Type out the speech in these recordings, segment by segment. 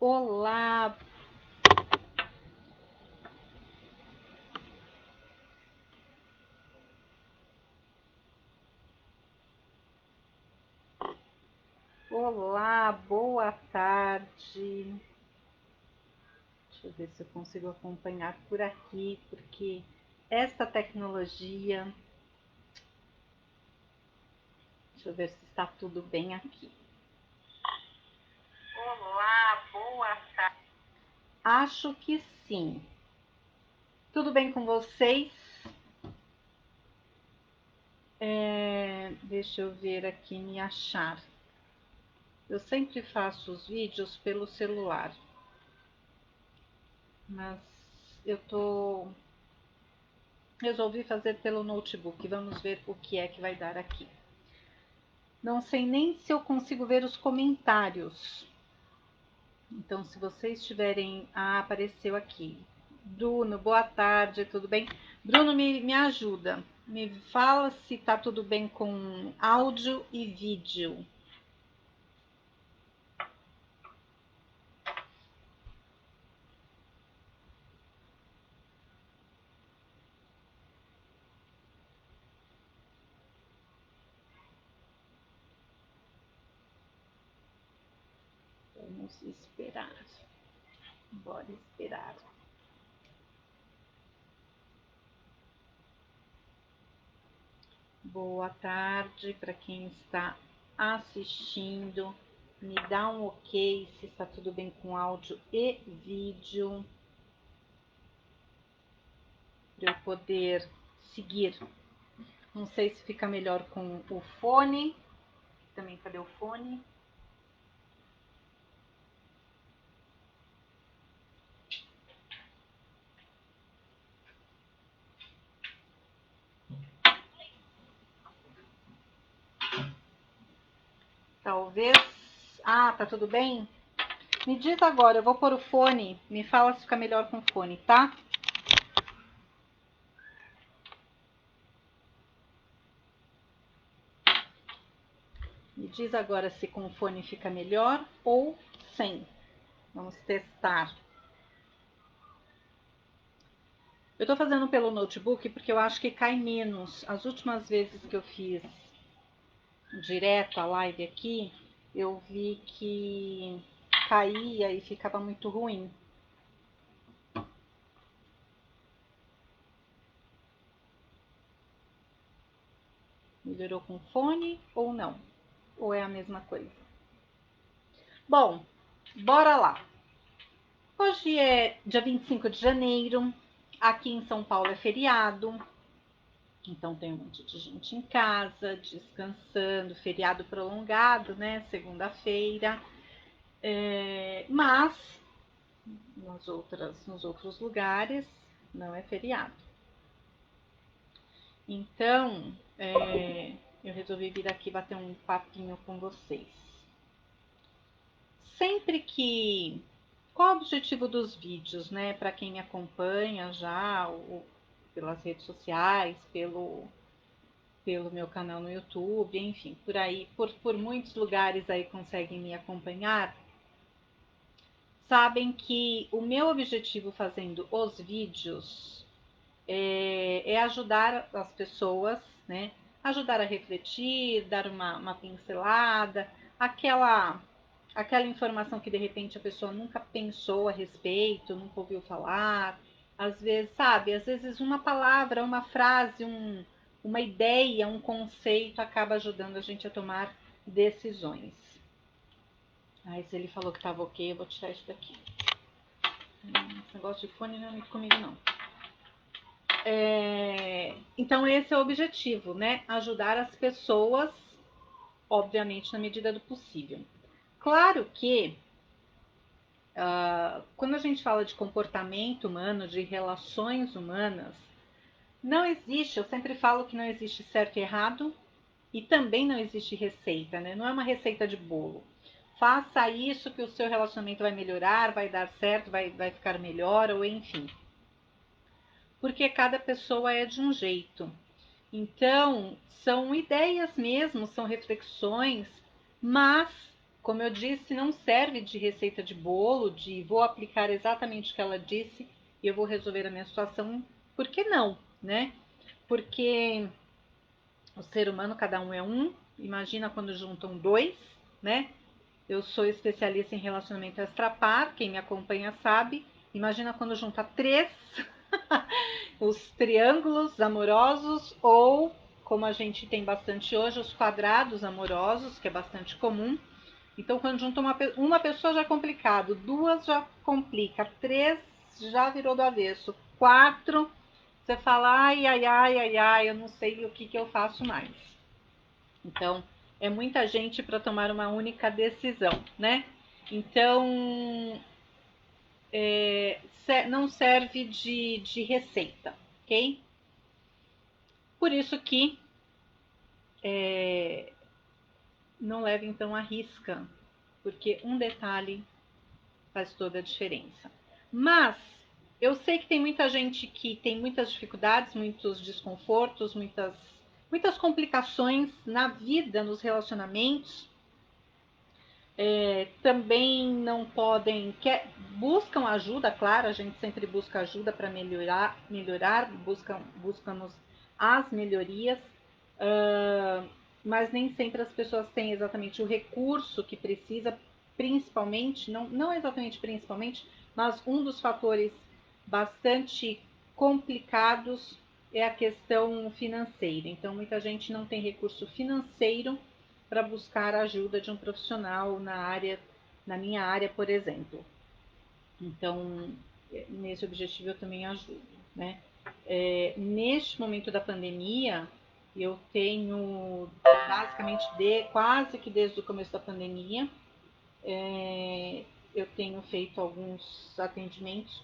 Olá! Olá, boa tarde. Deixa eu ver se eu consigo acompanhar por aqui, porque esta tecnologia. Deixa eu ver se está tudo bem aqui. Olá, boa tarde. Acho que sim. Tudo bem com vocês? Deixa eu ver aqui, me achar. Eu sempre faço os vídeos pelo celular, mas resolvi fazer pelo notebook. Vamos ver o que é que vai dar aqui. Não sei nem se eu consigo ver os comentários. Então, se vocês tiverem... Ah, apareceu aqui. Bruno, boa tarde, tudo bem? Bruno, me ajuda. Me fala se tá tudo bem com áudio e vídeo. Vamos esperar. Bora esperar. Boa tarde para quem está assistindo. Me dá um ok se está tudo bem com áudio e vídeo, para eu poder seguir. Não sei se fica melhor com o fone. Também, cadê o fone? Talvez. Ah, tá tudo bem? Me diz agora, eu vou pôr o fone. Me fala se fica melhor com o fone, tá? Me diz agora se com o fone fica melhor ou sem. Vamos testar. Eu tô fazendo pelo notebook porque eu acho que cai menos. As últimas vezes que eu fiz direto a live aqui, eu vi que caía e ficava muito ruim. Melhorou com fone ou não? Ou é a mesma coisa? Bom, bora lá. Hoje é dia 25 de janeiro. Aqui em São Paulo é feriado. Então tem um monte de gente em casa, descansando, feriado prolongado, né? Segunda-feira. Mas nos outros lugares não é feriado. Então, eu resolvi vir aqui bater um papinho com vocês. Sempre que... Qual é o objetivo dos vídeos, né? Para quem me acompanha já, pelas redes sociais, pelo meu canal no YouTube, enfim, por aí, por muitos lugares aí conseguem me acompanhar, sabem que o meu objetivo fazendo os vídeos é ajudar as pessoas, né? Ajudar a refletir, dar uma pincelada, aquela informação que de repente a pessoa nunca pensou a respeito, nunca ouviu falar. Às vezes, sabe, às vezes uma palavra, uma frase, uma ideia, um conceito acaba ajudando a gente a tomar decisões. Aí se ele falou que estava ok, eu vou tirar isso daqui. Esse negócio de fone não é muito comigo, não. Então esse é o objetivo, né? Ajudar as pessoas, obviamente, na medida do possível. Claro que quando a gente fala de comportamento humano, de relações humanas, não existe, eu sempre falo que não existe certo e errado e também não existe receita, né? Não é uma receita de bolo. Faça isso que o seu relacionamento vai melhorar, vai dar certo, vai ficar melhor, ou enfim. Porque cada pessoa é de um jeito. Então, são ideias mesmo, são reflexões, mas como eu disse, não serve de receita de bolo, de vou aplicar exatamente o que ela disse e eu vou resolver a minha situação. Por que não, né? Porque o ser humano, cada um é um. Imagina quando juntam dois, né? Eu sou especialista em relacionamento extrapar, quem me acompanha sabe. Imagina quando junta três, os triângulos amorosos, ou, como a gente tem bastante hoje, os quadrados amorosos, que é bastante comum. Então, quando junta uma pessoa já é complicado, duas já complica, três já virou do avesso, quatro, você fala, ai, ai, ai, ai, ai, eu não sei o que eu faço mais. Então, é muita gente para tomar uma única decisão, né? Então, não serve de receita, ok? Por isso que não leve então a risca, porque um detalhe faz toda a diferença. Mas eu sei que tem muita gente que tem muitas dificuldades, muitos desconfortos, muitas complicações na vida, nos relacionamentos. Também não podem, buscam ajuda, claro, a gente sempre busca ajuda para melhorar, buscamos as melhorias, mas nem sempre as pessoas têm exatamente o recurso que precisa, principalmente, não exatamente principalmente, mas um dos fatores bastante complicados é a questão financeira. Então, muita gente não tem recurso financeiro para buscar a ajuda de um profissional na minha área, por exemplo. Então, nesse objetivo eu também ajudo, né? Neste momento da pandemia, eu tenho basicamente quase que desde o começo da pandemia, eu tenho feito alguns atendimentos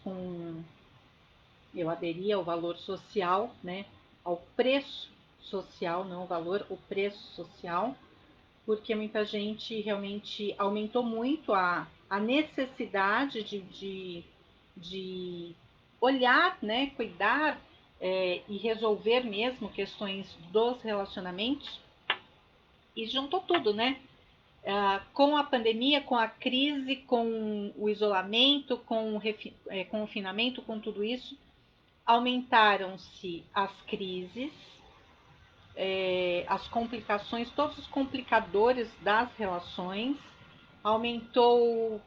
eu aderi ao valor social, né? Ao preço social, não o valor, o preço social, porque muita gente realmente aumentou muito a necessidade de olhar, né, cuidar e resolver mesmo questões dos relacionamentos e juntou tudo, né? Com a pandemia, com a crise, com o isolamento, com o confinamento, com tudo isso, aumentaram-se as crises, as complicações, todos os complicadores das relações, aumentou.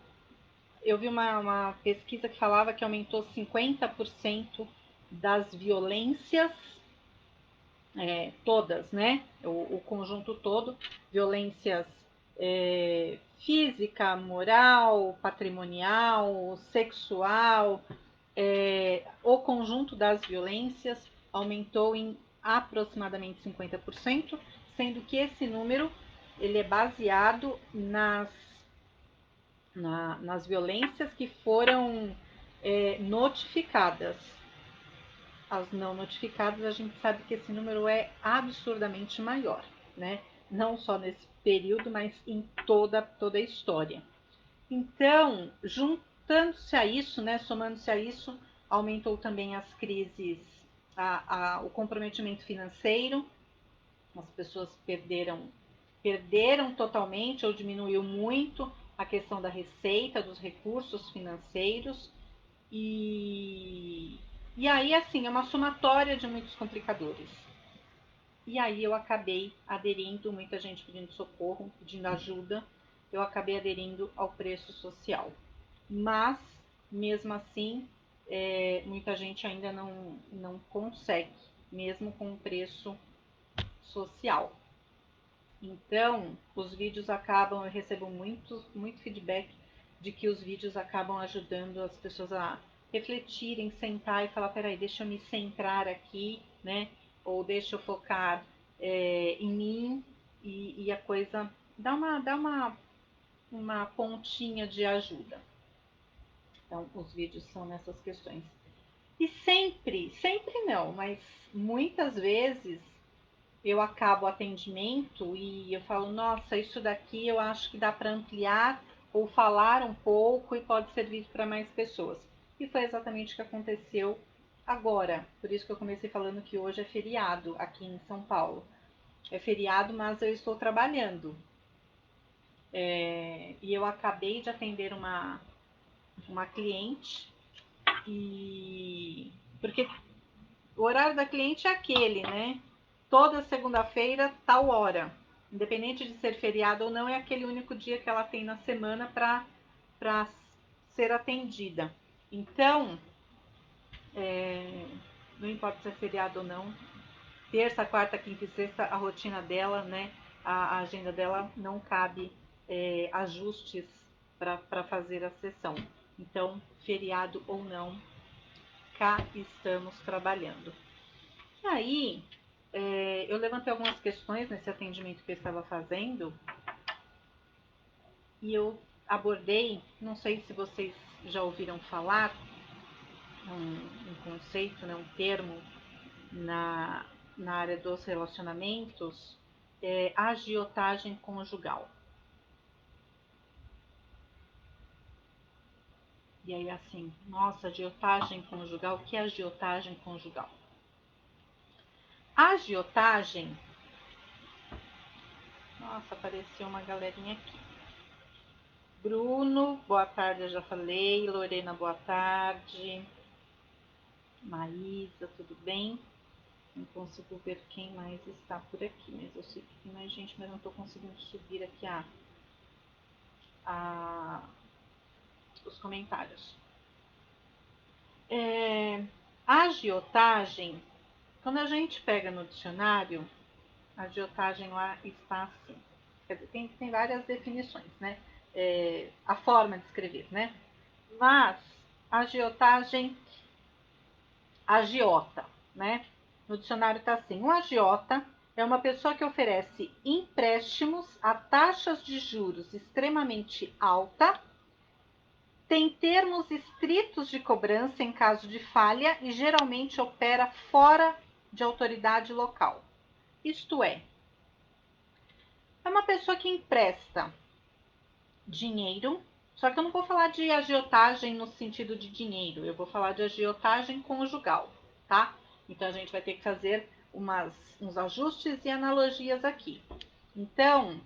Eu vi uma pesquisa que falava que aumentou 50% das violências, todas, né? O conjunto todo, violências física, moral, patrimonial, sexual, o conjunto das violências aumentou em aproximadamente 50%, sendo que esse número ele é baseado nas violências que foram notificadas. As não notificadas, a gente sabe que esse número é absurdamente maior, né? Não só nesse período, mas em toda a história. Então, juntando-se a isso, né, somando-se a isso, aumentou também as crises, o comprometimento financeiro, as pessoas perderam totalmente ou diminuiu muito a questão da receita, dos recursos financeiros, e, e aí, assim, é uma somatória de muitos complicadores. E aí eu acabei aderindo, muita gente pedindo socorro, pedindo ajuda, eu acabei aderindo ao preço social. Mas, mesmo assim, muita gente ainda não consegue, mesmo com o preço social. Então, os vídeos acabam, eu recebo muito feedback de que os vídeos acabam ajudando as pessoas a refletirem, sentar e falar, peraí, deixa eu me centrar aqui, né? Ou deixa eu focar em mim e a coisa dá uma pontinha de ajuda. Então, os vídeos são nessas questões. E sempre não, mas muitas vezes eu acabo o atendimento e eu falo, nossa, isso daqui eu acho que dá para ampliar ou falar um pouco e pode servir para mais pessoas. E foi exatamente o que aconteceu agora. Por isso que eu comecei falando que hoje é feriado aqui em São Paulo. É feriado, mas eu estou trabalhando. E eu acabei de atender uma cliente, e porque o horário da cliente é aquele, né? Toda segunda-feira, tal hora. Independente de ser feriado ou não, é aquele único dia que ela tem na semana para ser atendida. Então, não importa se é feriado ou não, terça, quarta, quinta e sexta, a rotina dela, né? A agenda dela não cabe ajustes para fazer a sessão. Então, feriado ou não, cá estamos trabalhando. E aí, eu levantei algumas questões nesse atendimento que eu estava fazendo e eu abordei, não sei se vocês já ouviram falar, um conceito, né, um termo na área dos relacionamentos, agiotagem conjugal. E aí assim, nossa, agiotagem conjugal, o que é agiotagem conjugal? A agiotagem, nossa, apareceu uma galerinha aqui. Bruno, boa tarde, eu já falei. Lorena, boa tarde. Maísa, tudo bem? Não consigo ver quem mais está por aqui, mas eu sei que tem mais gente, mas não estou conseguindo subir aqui os comentários. A agiotagem, quando a gente pega no dicionário, a agiotagem lá está assim. Quer dizer, tem várias definições, né? A forma de escrever, né? Mas a agiotagem, agiota, né? No dicionário está assim: um agiota é uma pessoa que oferece empréstimos a taxas de juros extremamente alta, tem termos estritos de cobrança em caso de falha e geralmente opera fora de autoridade local. Isto é uma pessoa que empresta dinheiro, só que eu não vou falar de agiotagem no sentido de dinheiro, eu vou falar de agiotagem conjugal, tá? Então a gente vai ter que fazer uns ajustes e analogias aqui. Então,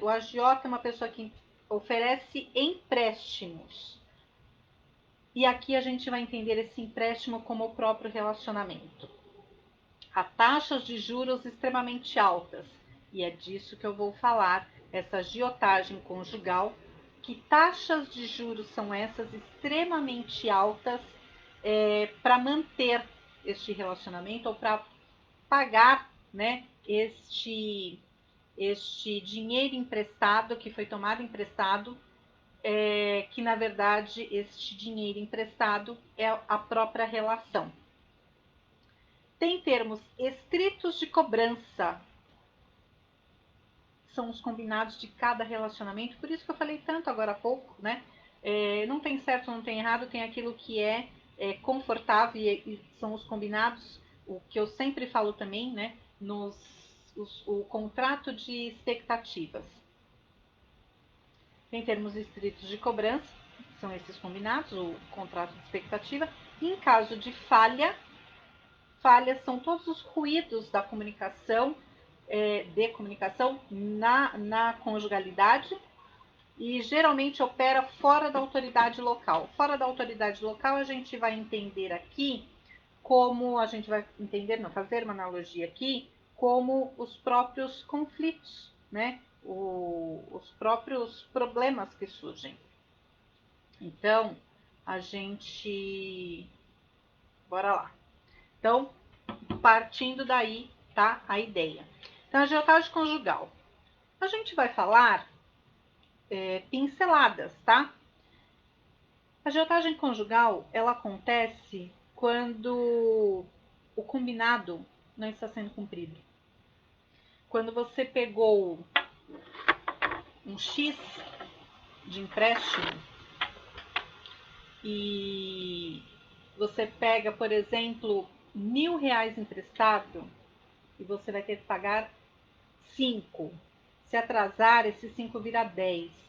o agiota é uma pessoa que oferece empréstimos. E aqui a gente vai entender esse empréstimo como o próprio relacionamento. A taxas de juros extremamente altas. E é disso que eu vou falar, essa agiotagem conjugal. Que taxas de juros são essas extremamente altas para manter este relacionamento ou para pagar, né, este dinheiro emprestado, que foi tomado emprestado, que na verdade este dinheiro emprestado é a própria relação. Tem termos estritos de cobrança, são os combinados de cada relacionamento, por isso que eu falei tanto agora há pouco, né? Não tem certo, não tem errado, tem aquilo que é confortável e são os combinados, o que eu sempre falo também, né? O contrato de expectativas. Tem termos estritos de cobrança, são esses combinados, o contrato de expectativa. E em caso de falhas são todos os ruídos da comunicação, de comunicação na conjugalidade, e geralmente opera fora da autoridade local. Fora da autoridade local, a gente vai entender aqui como a gente vai entender, não, fazer uma analogia aqui, como os próprios conflitos, né? Os próprios problemas que surgem. Então, a gente. Bora lá. Então, partindo daí, tá? A ideia. Então, a agiotagem conjugal. A gente vai falar pinceladas, tá? A agiotagem conjugal, ela acontece quando o combinado não está sendo cumprido. Quando você pegou um X de empréstimo e você pega, por exemplo, R$ 1.000 emprestado e você vai ter que pagar 5. Se atrasar, esses 5 vira 10.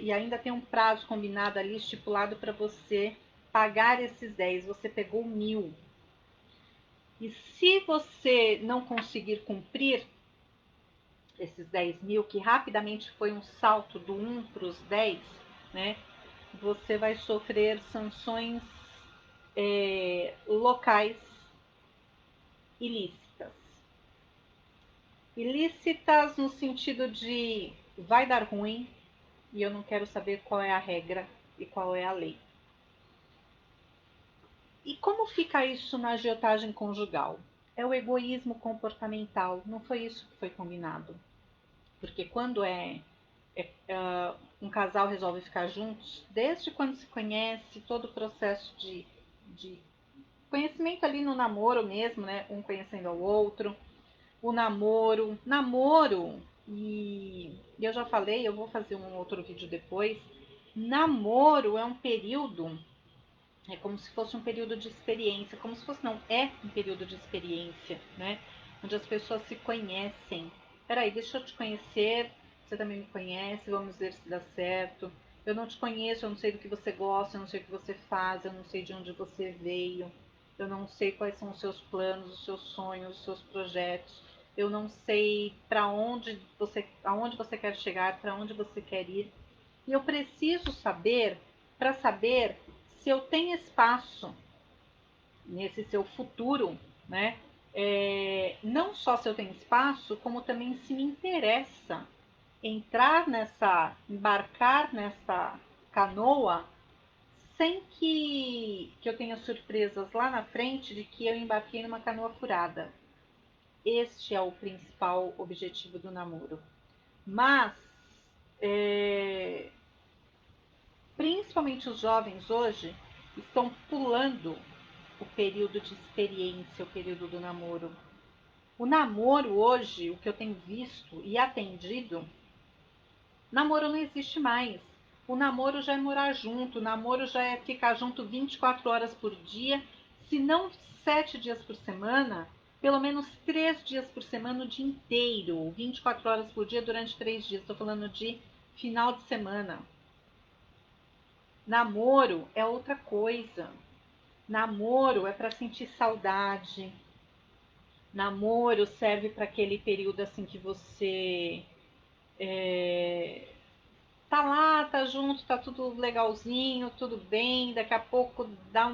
E ainda tem um prazo combinado ali, estipulado para você pagar esses 10, você pegou 1.000. E se você não conseguir cumprir, esses 10 mil, que rapidamente foi um salto do 1 para os 10, né? Você vai sofrer sanções locais ilícitas. Ilícitas no sentido de vai dar ruim e eu não quero saber qual é a regra e qual é a lei. E como fica isso na agiotagem conjugal? É o egoísmo comportamental, não foi isso que foi combinado. Porque quando um casal resolve ficar juntos, desde quando se conhece, todo o processo de conhecimento ali no namoro mesmo, né? Um conhecendo ao outro, o namoro, e eu já falei, eu vou fazer um outro vídeo depois. Namoro é um período, é como se fosse um período de experiência, como se fosse, não, é um período de experiência, né? Onde as pessoas se conhecem. Peraí, deixa eu te conhecer, você também me conhece, vamos ver se dá certo. Eu não te conheço, eu não sei do que você gosta, eu não sei o que você faz, eu não sei de onde você veio, eu não sei quais são os seus planos, os seus sonhos, os seus projetos. Eu não sei para onde você, aonde você quer chegar, para onde você quer ir. E eu preciso saber para saber se eu tenho espaço nesse seu futuro, né? Não só se eu tenho espaço, como também se me interessa embarcar nessa canoa sem que eu tenha surpresas lá na frente de que eu embarquei numa canoa furada. Este é o principal objetivo do namoro. Mas, é, principalmente os jovens hoje, estão pulando o período de experiência, o período do namoro. O namoro hoje, o que eu tenho visto e atendido, namoro não existe mais. O namoro já é morar junto, o namoro já é ficar junto 24 horas por dia, se não 7 dias por semana, pelo menos 3 dias por semana o dia inteiro, 24 horas por dia durante 3 dias. Estou falando de final de semana. Namoro é outra coisa. Namoro é para sentir saudade. Namoro serve para aquele período assim que você tá lá, tá junto, tá tudo legalzinho, tudo bem, daqui a pouco dá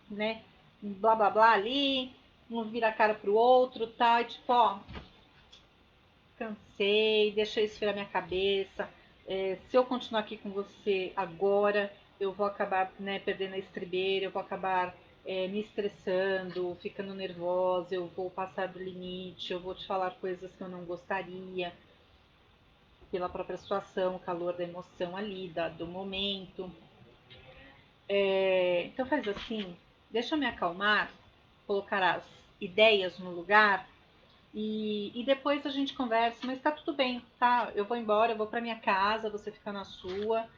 né, um blá blá blá ali, um vira a cara pro outro, tá, e tipo, ó, cansei, deixa eu esfriar minha cabeça. Se eu continuar aqui com você agora, eu vou acabar, né, perdendo a estribeira, eu vou acabar me estressando, ficando nervosa, eu vou passar do limite, eu vou te falar coisas que eu não gostaria, pela própria situação, o calor da emoção ali, do momento. Então faz assim, deixa eu me acalmar, colocar as ideias no lugar e depois a gente conversa, mas tá tudo bem, tá? Eu vou embora, eu vou pra minha casa, você fica na sua,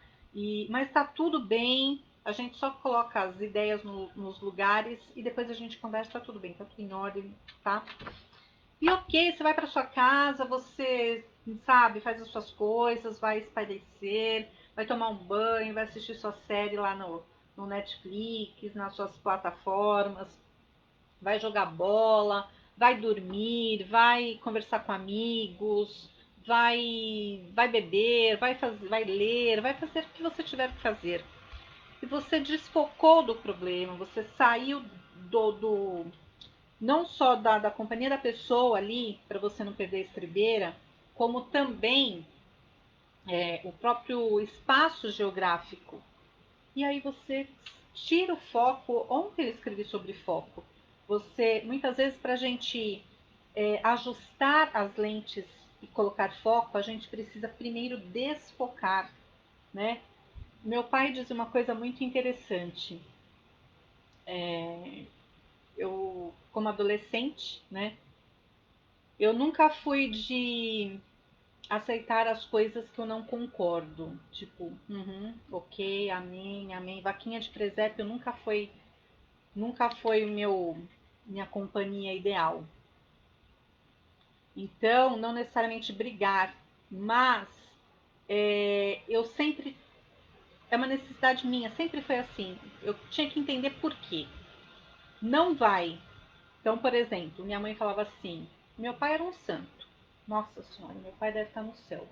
mas tá tudo bem, a gente só coloca as ideias nos lugares e depois a gente conversa, tá tudo bem, tá tudo em ordem, tá? E ok, você vai pra sua casa, você, sabe, faz as suas coisas, vai espairecer, vai tomar um banho, vai assistir sua série lá no Netflix, nas suas plataformas, vai jogar bola, vai dormir, vai conversar com amigos, vai beber, vai ler, vai fazer o que você tiver que fazer. E você desfocou do problema, você saiu do não só da companhia da pessoa ali, para você não perder a estribeira, como também o próprio espaço geográfico. E aí você tira o foco. Ontem eu escrevi sobre foco. Você, muitas vezes, para a gente ajustar as lentes e colocar foco, a gente precisa primeiro desfocar, né? Meu pai diz uma coisa muito interessante. Eu, como adolescente, né? Eu nunca fui de aceitar as coisas que eu não concordo. Tipo, ok, amém, amém. Vaquinha de presépio nunca foi minha companhia ideal. Então, não necessariamente brigar, mas eu sempre é uma necessidade minha, sempre foi assim. Eu tinha que entender por quê. Não vai. Então, por exemplo, minha mãe falava assim: meu pai era um santo. Nossa senhora, meu pai deve estar no céu.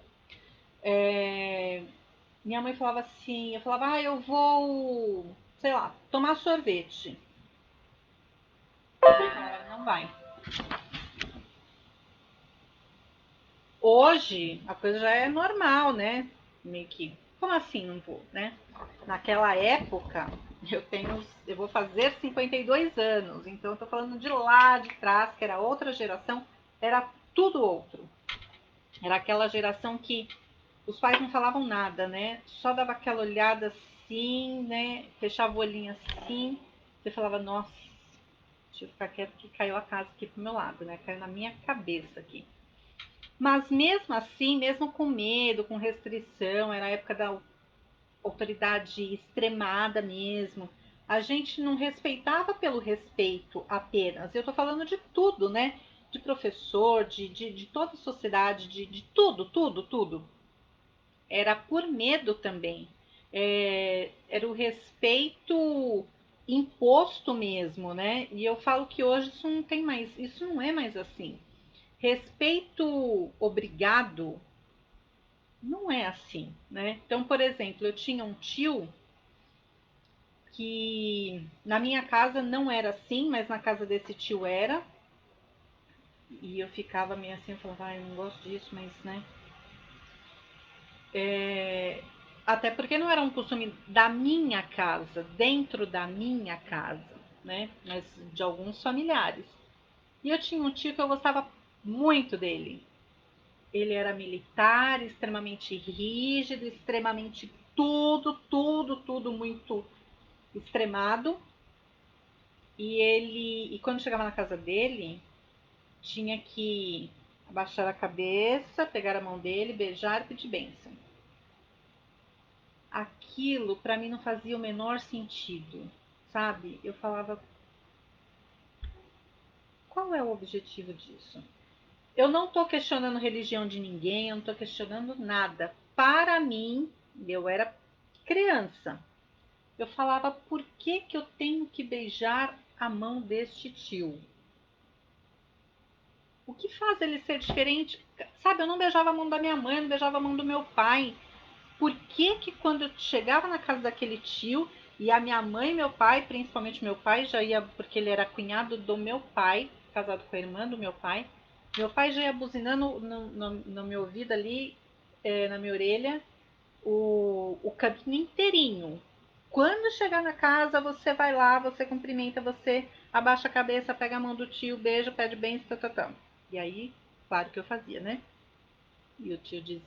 É, minha mãe falava assim, eu falava, eu vou, sei lá, tomar sorvete. Minha mãe falava, não vai. Hoje a coisa já é normal, né? Meio que, como assim não vou, né? Naquela época, eu vou fazer 52 anos, então eu tô falando de lá de trás, que era outra geração, era tudo outro. Era aquela geração que os pais não falavam nada, né? Só dava aquela olhada assim, né? Fechava o olhinho assim, você falava, nossa, deixa eu ficar quieto que caiu a casa aqui pro meu lado, né? Caiu na minha cabeça aqui. Mas mesmo assim, mesmo com medo, com restrição, era a época da autoridade extremada mesmo. A gente não respeitava pelo respeito apenas. Eu estou falando de tudo, né? De professor, de toda a sociedade, de tudo, tudo, tudo. Era por medo também. Era o respeito imposto mesmo, né? E eu falo que hoje isso não tem mais, isso não é mais assim. Respeito obrigado não é assim, né? Então, por exemplo, eu tinha um tio que na minha casa não era assim, mas na casa desse tio era. E eu ficava meio assim, eu falava, eu não gosto disso, mas né. Até porque não era um costume da minha casa, dentro da minha casa, né? Mas de alguns familiares. E eu tinha um tio que eu gostava muito dele. Ele era militar, extremamente rígido, extremamente tudo, tudo, tudo muito extremado. E quando chegava na casa dele, tinha que abaixar a cabeça, pegar a mão dele, beijar e pedir bênção. Aquilo para mim não fazia o menor sentido, sabe? Eu falava, qual é o objetivo disso? Eu não estou questionando a religião de ninguém, eu não estou questionando nada. Para mim, eu era criança. Eu falava, por que, que eu tenho que beijar a mão deste tio? O que faz ele ser diferente? Sabe, eu não beijava a mão da minha mãe, eu não beijava a mão do meu pai. Por que que quando eu chegava na casa daquele tio e a minha mãe e meu pai, principalmente meu pai, já ia, porque ele era cunhado do meu pai, casado com a irmã do meu pai já ia buzinando no meu ouvido ali, na minha orelha, o caminho inteirinho. Quando chegar na casa, você vai lá, você cumprimenta, você abaixa a cabeça, pega a mão do tio, beija, pede bênção, tá. E aí, claro que eu fazia, né? E o tio dizia,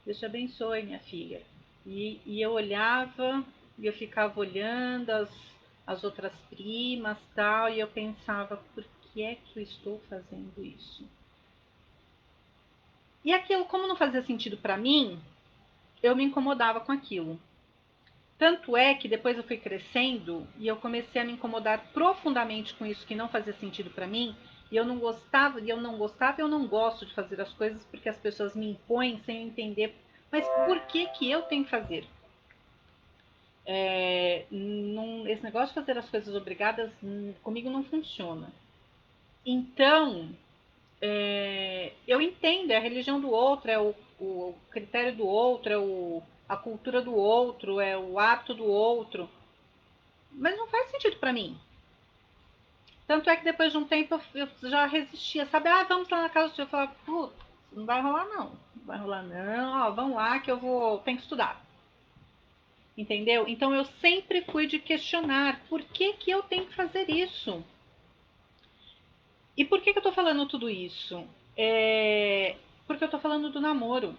Deus te abençoe, minha filha. E eu olhava, e eu ficava olhando as outras primas tal, e eu pensava, por que é que eu estou fazendo isso? E aquilo, como não fazia sentido para mim, eu me incomodava com aquilo. Tanto é que depois eu fui crescendo e eu comecei a me incomodar profundamente com isso que não fazia sentido para mim. E eu não gostava, eu não gosto de fazer as coisas porque as pessoas me impõem sem eu entender. Mas por que que eu tenho que fazer? Esse negócio de fazer as coisas obrigadas comigo não funciona. Então, eu entendo, é a religião do outro, é o critério do outro, a cultura do outro, é o hábito do outro. Mas não faz sentido para mim. Tanto é que depois de um tempo eu já resistia, sabe? Vamos lá na casa do tio. Eu falava, putz, não vai rolar não. Não vai rolar não, vamos lá que tenho que estudar. Entendeu? Então eu sempre fui de questionar por que que eu tenho que fazer isso? E por que que eu tô falando tudo isso? Porque eu tô falando do namoro.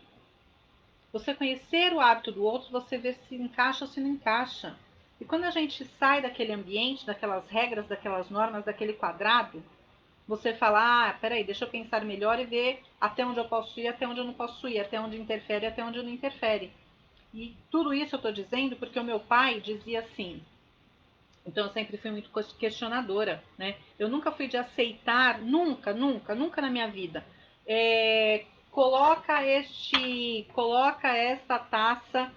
Você conhecer o hábito do outro, você vê se encaixa ou se não encaixa. E quando a gente sai daquele ambiente, daquelas regras, daquelas normas, daquele quadrado, você fala, peraí, deixa eu pensar melhor e ver até onde eu posso ir, até onde eu não posso ir, até onde interfere, até onde não interfere. E tudo isso eu estou dizendo porque o meu pai dizia assim, então eu sempre fui muito questionadora, né? Eu nunca fui de aceitar, nunca, nunca, nunca na minha vida. Coloca esta taça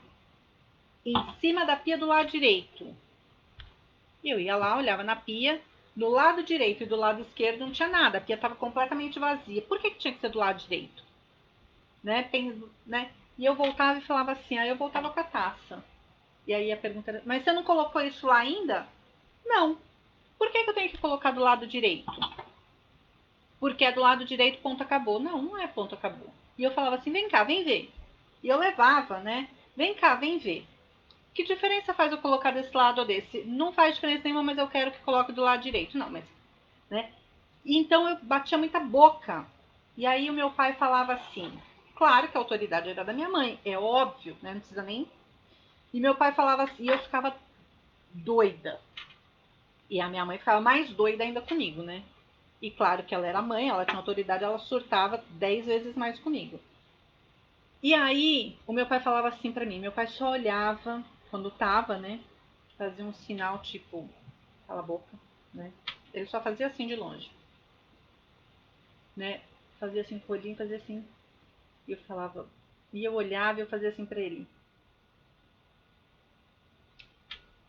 em cima da pia do lado direito. Eu ia lá, olhava na pia, Do lado direito e do lado esquerdo não tinha nada, a pia estava completamente vazia. Por que tinha que ser do lado direito? Né? Né? E eu voltava e falava assim, aí eu voltava com a taça. E aí a pergunta era, mas você não colocou isso lá ainda? Não. Por que eu tenho que colocar do lado direito? Porque é do lado direito, ponto, acabou. Não, não é ponto, acabou. E eu falava assim, vem cá, vem ver. E eu levava, né? Vem cá, vem ver. Que diferença faz eu colocar desse lado ou desse? Não faz diferença nenhuma, mas eu quero que coloque do lado direito. Não, mas, né? E então eu batia muita boca. E aí o meu pai falava assim, claro que a autoridade era da minha mãe, é óbvio, né? Não precisa nem. E meu pai falava assim, e eu ficava doida. E a minha mãe ficava mais doida ainda comigo, né? E claro que ela era mãe, ela tinha autoridade, ela surtava 10 vezes mais comigo. E aí, o meu pai falava assim pra mim, meu pai só olhava quando tava, né? Fazia um sinal tipo, cala a boca, né? Ele só fazia assim de longe, né? Fazia assim com o olhinho, fazia assim. E eu falava, e eu olhava e eu fazia assim pra ele.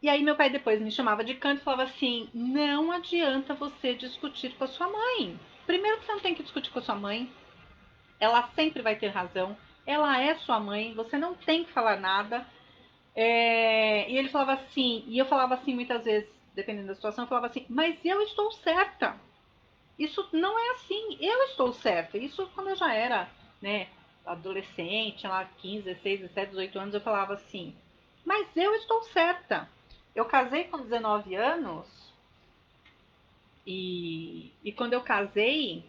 E aí meu pai depois me chamava de canto e falava assim, não adianta você discutir com a sua mãe. Primeiro que você não tem que discutir com a sua mãe, ela sempre vai ter razão, ela é sua mãe, você não tem que falar nada. E ele falava assim, e eu falava assim muitas vezes, dependendo da situação, eu falava assim, mas eu estou certa. Isso não é assim, eu estou certa. Isso quando eu já era, né, adolescente, lá 15, 16, 17, 18 anos, eu falava assim, mas eu estou certa. Eu casei com 19 anos e quando eu casei,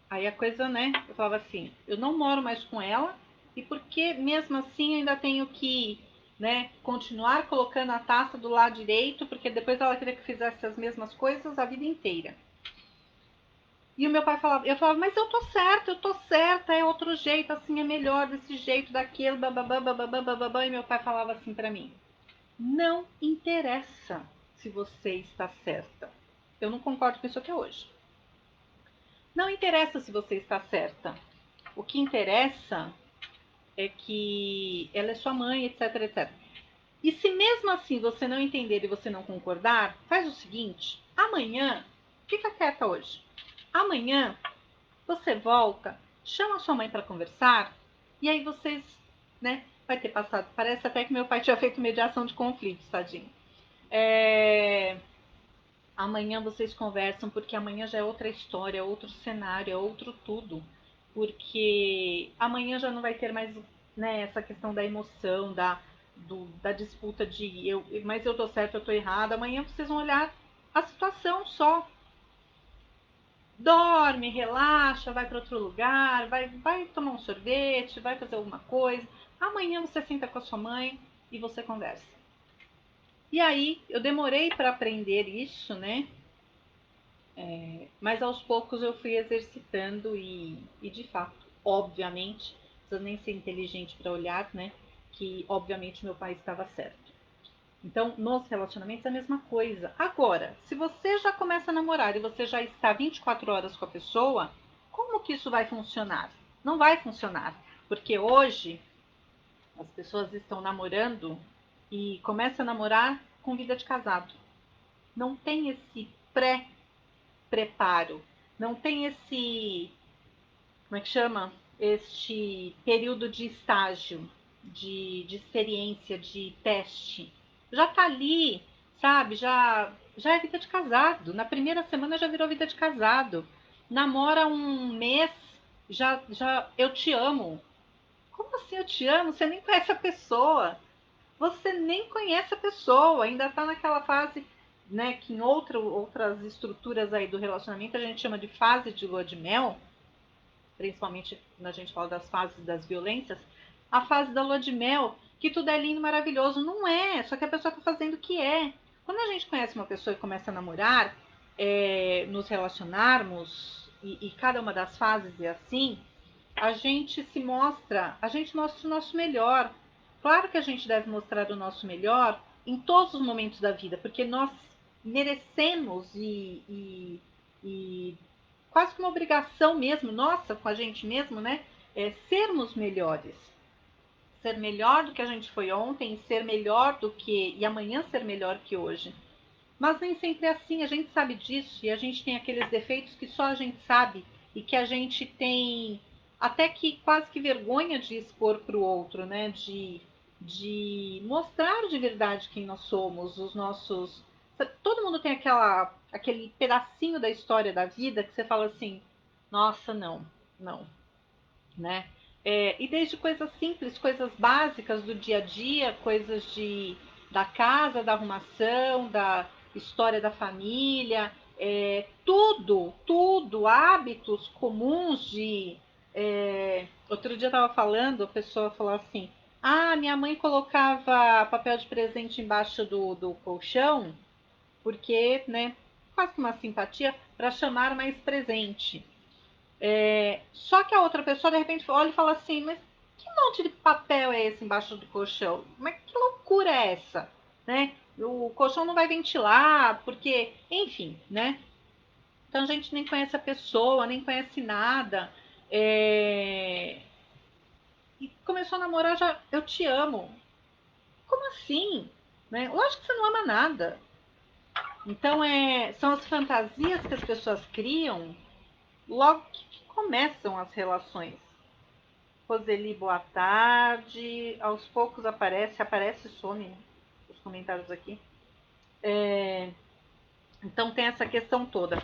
aí a coisa, né, eu falava assim, eu não moro mais com ela e porque mesmo assim ainda tenho que, né, continuar colocando a taça do lado direito, porque depois ela queria que fizesse as mesmas coisas a vida inteira. E o meu pai falava, eu falava, mas eu tô certa, é outro jeito, assim é melhor desse jeito, daquele, bababá, bababá, bababá. E meu pai falava assim pra mim, não interessa se você está certa. Eu não concordo com isso até hoje. Não interessa se você está certa. O que interessa é que ela é sua mãe, etc, etc. E se mesmo assim você não entender e você não concordar, faz o seguinte, amanhã, fica quieta hoje. Amanhã você volta, chama sua mãe para conversar, e aí vocês, né, vai ter passado. Parece até que meu pai tinha feito mediação de conflitos, tadinho. Amanhã vocês conversam, porque amanhã já é outra história, outro cenário, é outro tudo. Porque amanhã já não vai ter mais, né, essa questão da emoção, da disputa de mas eu tô certo, eu tô errado. Amanhã vocês vão olhar a situação só. Dorme, relaxa, vai para outro lugar, vai tomar um sorvete, vai fazer alguma coisa. Amanhã você senta com a sua mãe e você conversa. E aí, eu demorei para aprender isso, né? Mas aos poucos eu fui exercitando e de fato, obviamente, precisa nem ser inteligente para olhar, né? Que obviamente meu pai estava certo. Então, nos relacionamentos é a mesma coisa. Agora, se você já começa a namorar e você já está 24 horas com a pessoa, como que isso vai funcionar? Não vai funcionar, porque hoje as pessoas estão namorando e começam a namorar com vida de casado. Não tem esse pré-preparo, não tem esse, como é que chama? Este período de estágio, de experiência, de teste. Já tá ali, sabe? Já é vida de casado. Na primeira semana já virou vida de casado. Namora um mês, já eu te amo. Como assim eu te amo? Você nem conhece a pessoa. Você nem conhece a pessoa, ainda tá naquela fase, né, que em outras estruturas aí do relacionamento a gente chama de fase de lua de mel, principalmente quando a gente fala das fases das violências, a fase da lua de mel, que tudo é lindo, maravilhoso. Não é, só que a pessoa está fazendo o que é. Quando a gente conhece uma pessoa e começa a namorar, nos relacionarmos, e cada uma das fases é assim, a gente mostra o nosso melhor. Claro que a gente deve mostrar o nosso melhor em todos os momentos da vida, porque nós merecemos e quase que uma obrigação mesmo, nossa, com a gente mesmo, né? Sermos melhores. Ser melhor do que a gente foi ontem, ser melhor do que. E amanhã ser melhor que hoje. Mas nem sempre é assim, a gente sabe disso e a gente tem aqueles defeitos que só a gente sabe e que a gente tem até que quase que vergonha de expor para o outro, né? De mostrar de verdade quem nós somos, os nossos. Todo mundo tem aquele pedacinho da história da vida que você fala assim, nossa, não, não, né? E desde coisas simples, coisas básicas do dia a dia, coisas da casa, da arrumação, da história da família, tudo, hábitos comuns outro dia eu estava falando, a pessoa falou assim, minha mãe colocava papel de presente embaixo do colchão, porque, né, quase que uma simpatia, para chamar mais presente. Só que a outra pessoa, de repente, olha e fala assim, mas que monte de papel é esse embaixo do colchão? Mas que loucura é essa? Né? O colchão não vai ventilar, porque, enfim, né? Então a gente nem conhece a pessoa, nem conhece nada. E começou a namorar já, eu te amo. Como assim? Né? Lógico que você não ama nada. Então são as fantasias que as pessoas criam logo que começam as relações. Roseli, boa tarde. Aos poucos aparece e some, né? Os comentários aqui. Então tem essa questão toda.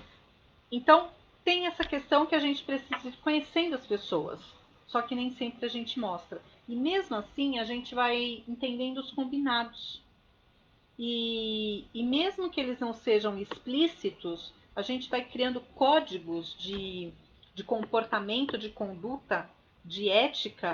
Então tem essa questão que a gente precisa ir conhecendo as pessoas. Só que nem sempre a gente mostra. E mesmo assim a gente vai entendendo os combinados. E mesmo que eles não sejam explícitos, a gente vai criando códigos de comportamento, de conduta, de ética